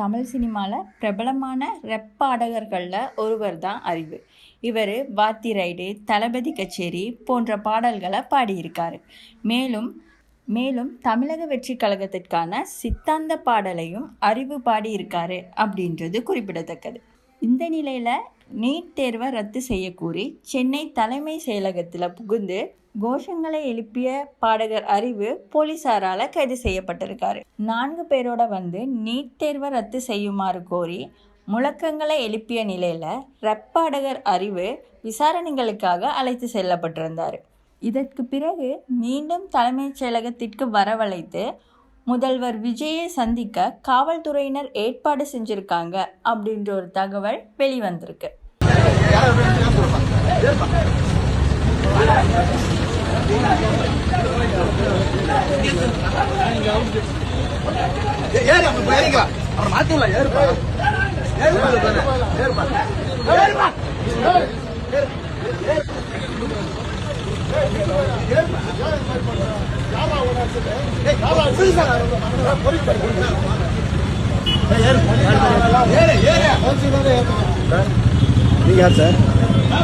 தமிழ் சினிமாவில் பிரபலமான ரெப் பாடகர்களில் ஒருவர் தான் அறிவு. இவர் வாத்தி ரைடு, தளபதி கச்சேரி போன்ற பாடல்களை பாடியிருக்காரு. மேலும் தமிழக வெற்றி கழகத்திற்கான சித்தாந்த பாடலையும் அறிவு பாடியிருக்காரு அப்படின்றது குறிப்பிடத்தக்கது. இந்த நிலையில் நீட் தேர்வை ரத்து செய்யக்கூறி சென்னை தலைமை செயலகத்தில் புகுந்து கோஷங்களை எழுப்பிய பாடகர் அறிவு போலீசாரால் கைது செய்யப்பட்டிருக்காரு. 4 பேரோட நீட் தேர்வை ரத்து செய்யுமாறு கோரி முழக்கங்களை எழுப்பிய நிலையில் ரெப் பாடகர் அறிவு விசாரணைகளுக்காக அழைத்து செல்லப்பட்டிருந்தார். இதற்கு பிறகு மீண்டும் தலைமைச் செயலகத்திற்கு வரவழைத்து முதல்வர் விஜயை சந்திக்க காவல்துறையினர் ஏற்பாடு செஞ்சிருக்காங்க அப்படின்ற ஒரு தகவல் வெளிவந்திருக்கு. நீங்க யார் சார்?